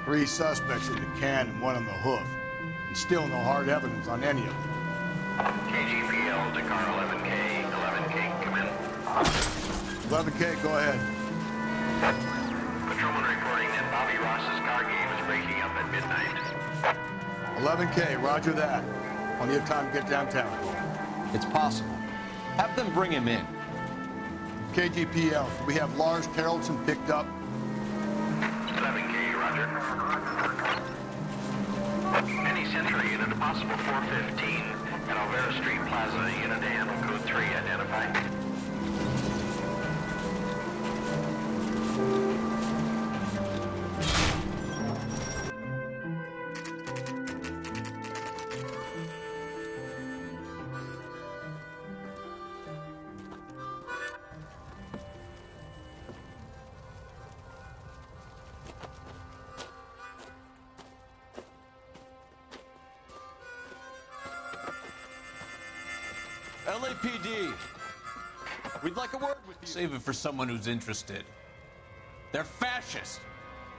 3 suspects in the can and 1 on the hoof. And still no hard evidence on any of them. KGPL to car 11K. 11K, come in. 11K, go ahead. Patrolman reporting that Bobby Ross's car game is breaking up at midnight. 11K, roger that. Plenty of time to get downtown. It's possible. Have them bring him in. KGPL, we have Lars Tharaldsen picked up. 11K, roger. Any Central unit, a possible 415 at Alvera Street Plaza, unit to handle code 3, identified. LAPD, we'd like a word with you. Save it for someone who's interested. They're fascists.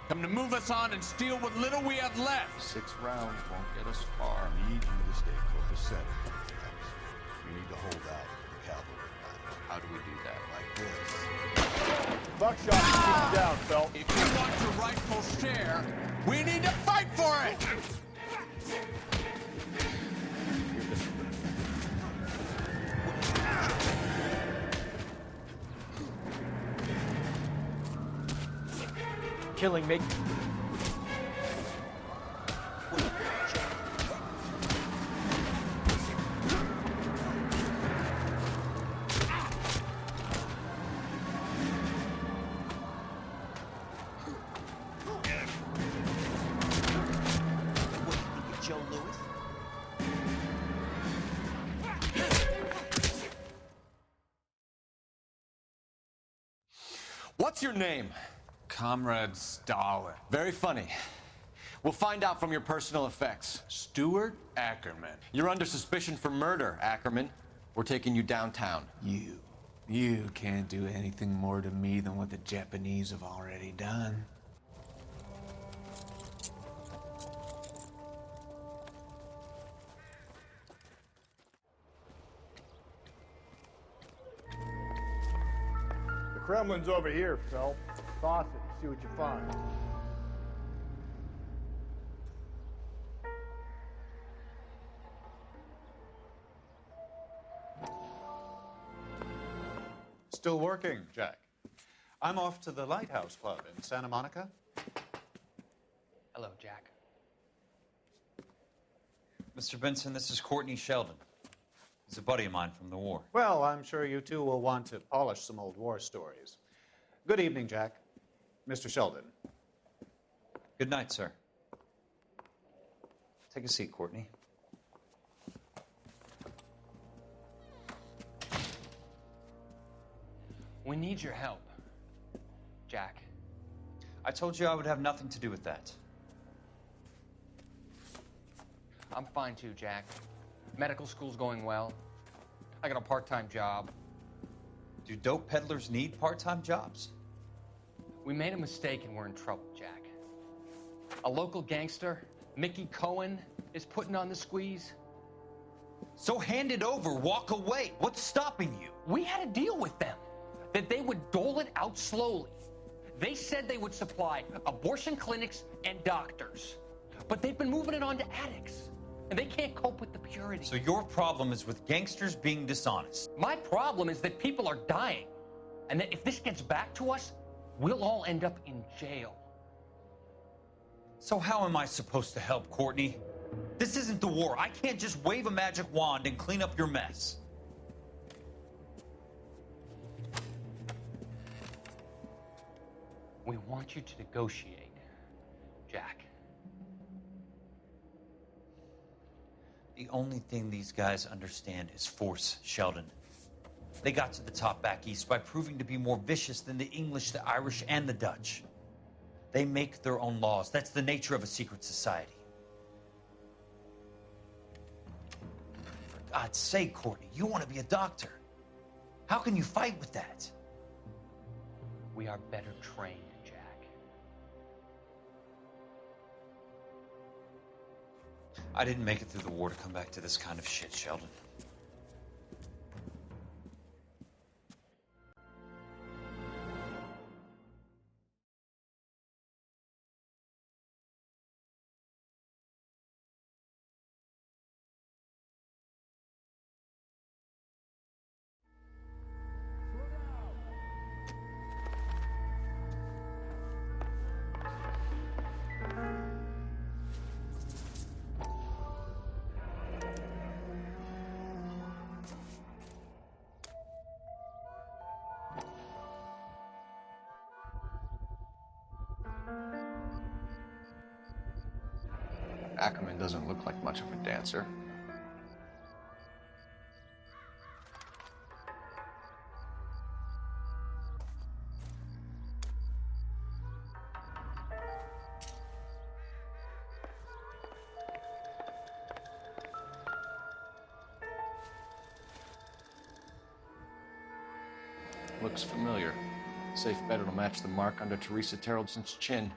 Come to move us on and steal what little we have left. 6 rounds won't get us far. I need you to stay copacetic. You need to hold out for the cavalry. How do we do that? Like this. Buckshot, keep him down, Phelps. If you want your rightful share, we need to fight for it! Killing me. Joe Lewis? What's your name? Comrade Stalin. Very funny. We'll find out from your personal effects. Stuart Ackerman. You're under suspicion for murder, Ackerman. We're taking you downtown. You can't do anything more to me than what the Japanese have already done. The Kremlin's over here, Phelps. Toss it and see what you find. Still working, Jack. I'm off to the Lighthouse Club in Santa Monica. Hello, Jack. Mr. Benson, this is Courtney Sheldon. He's a buddy of mine from the war. Well, I'm sure you two will want to polish some old war stories. Good evening, Jack. Mr. Sheldon. Good night, sir. Take a seat, Courtney. We need your help, Jack. I told you I would have nothing to do with that. I'm fine too, Jack. Medical school's going well. I got a part-time job. Do dope peddlers need part-time jobs? We made a mistake and we're in trouble, Jack. A local gangster, Mickey Cohen, is putting on the squeeze. So hand it over, walk away. What's stopping you? We had a deal with them that they would dole it out slowly. They said they would supply abortion clinics and doctors, but they've been moving it on to addicts, and they can't cope with the purity. So your problem is with gangsters being dishonest. My problem is that people are dying, and that if this gets back to us, we'll all end up in jail. So how am I supposed to help, Courtney? This isn't the war. I can't just wave a magic wand and clean up your mess. We want you to negotiate, Jack. The only thing these guys understand is force, Sheldon. They got to the top back east by proving to be more vicious than the English, the Irish, and the Dutch. They make their own laws. That's the nature of a secret society. For God's sake, Courtney, you want to be a doctor. How can you fight with that? We are better trained, Jack. I didn't make it through the war to come back to this kind of shit, Sheldon. Ackerman doesn't look like much of a dancer. Looks familiar. Safe bet it'll match the mark under Theresa Tharaldsen's chin.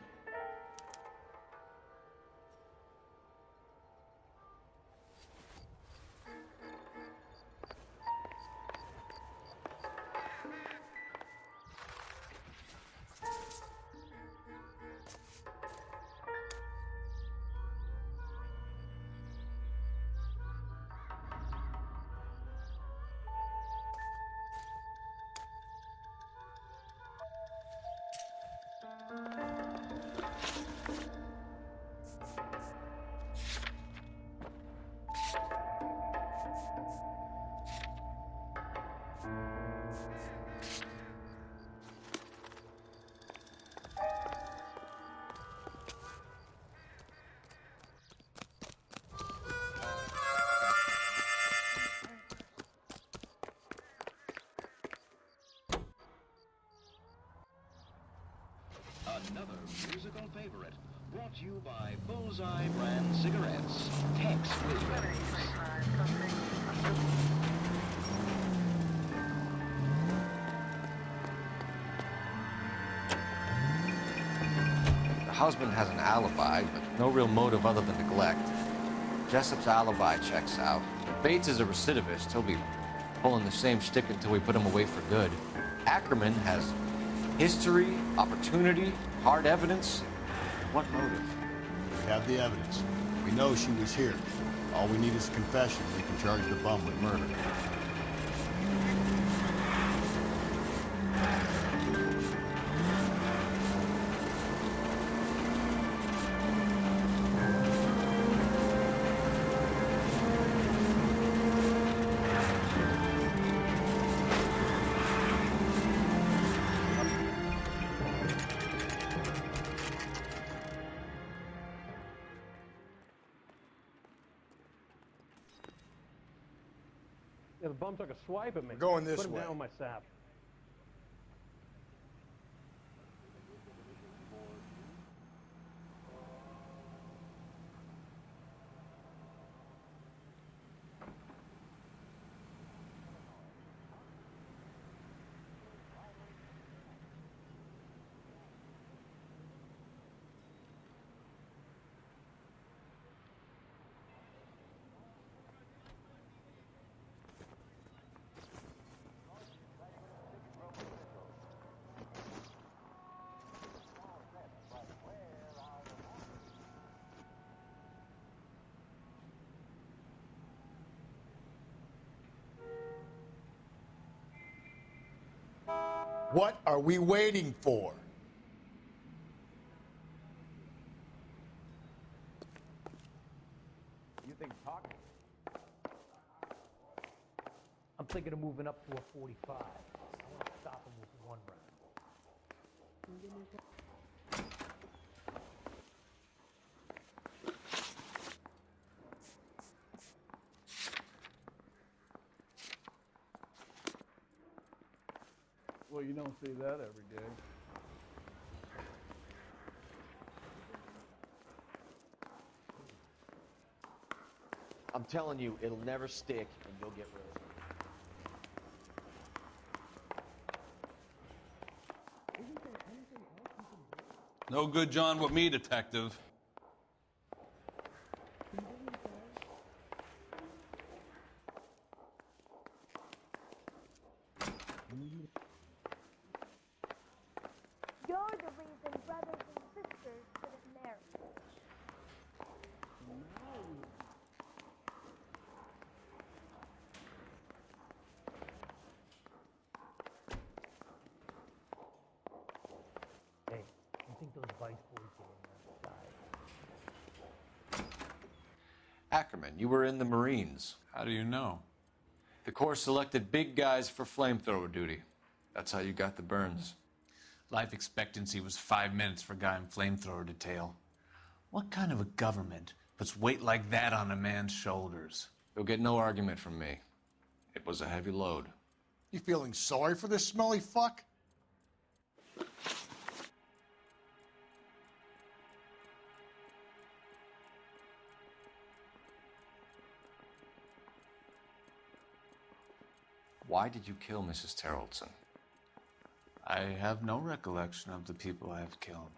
Another musical favorite, brought to you by Bullseye brand cigarettes. Tex with The husband has an alibi, but no real motive other than neglect. Jessup's alibi checks out. Bates is a recidivist. He'll be pulling the same stick until we put him away for good. Ackerman has history, opportunity, hard evidence. What motive? We have the evidence. We know she was here. All we need is a confession. We can charge the bum with murder. Yeah, the bum took a swipe at me. We're going this Put him way. down with my sap. What are we waiting for? You think talk? I'm thinking of moving up to a 45. I want to stop him with one round. Well, you don't see that every day. I'm telling you, it'll never stick, and you'll get rid of it. No good John with me, detective. You're the reason brothers and sisters couldn't marry. Hey, you think those Vice boys get in there? Ackerman, you were in the Marines. How do you know? The Corps selected big guys for flamethrower duty. That's how you got the burns. Life expectancy was 5 minutes for a guy in flamethrower detail. What kind of a government puts weight like that on a man's shoulders? You'll get no argument from me. It was a heavy load. You feeling sorry for this smelly fuck? Why did you kill Mrs. Tharaldsen? I have no recollection of the people I have killed.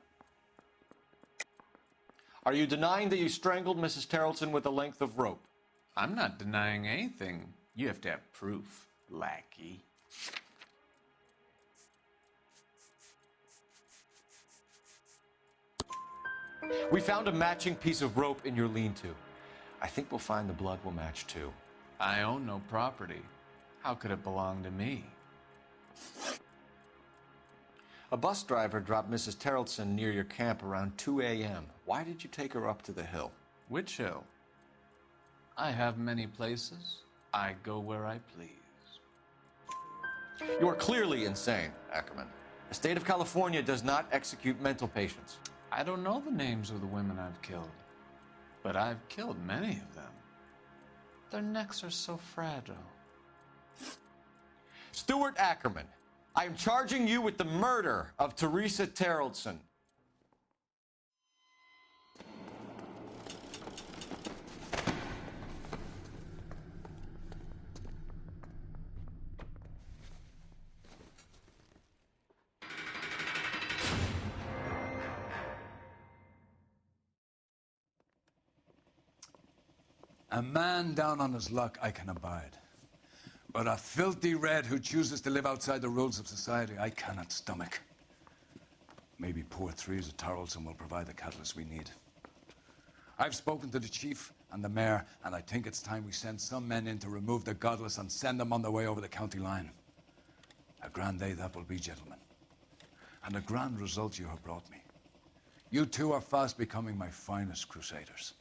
Are you denying that you strangled Mrs. Tharaldsen with a length of rope? I'm not denying anything. You have to have proof, lackey. We found a matching piece of rope in your lean-to. I think we'll find the blood will match too. I own no property. How could it belong to me? A bus driver dropped Mrs. Tharaldsen near your camp around 2 a.m. Why did you take her up to the hill? Which hill? I have many places. I go where I please. You are clearly insane, Ackerman. The state of California does not execute mental patients. I don't know the names of the women I've killed, but I've killed many of them. Their necks are so fragile. Stuart Ackerman, I am charging you with the murder of Theresa Tharaldsen. A man down on his luck I can abide. But a filthy red who chooses to live outside the rules of society, I cannot stomach. Maybe poor Theresa Tharaldsen will provide the catalyst we need. I've spoken to the chief and the mayor, and I think it's time we send some men in to remove the godless and send them on their way over the county line. A grand day that will be, gentlemen. And a grand result you have brought me. You two are fast becoming my finest crusaders.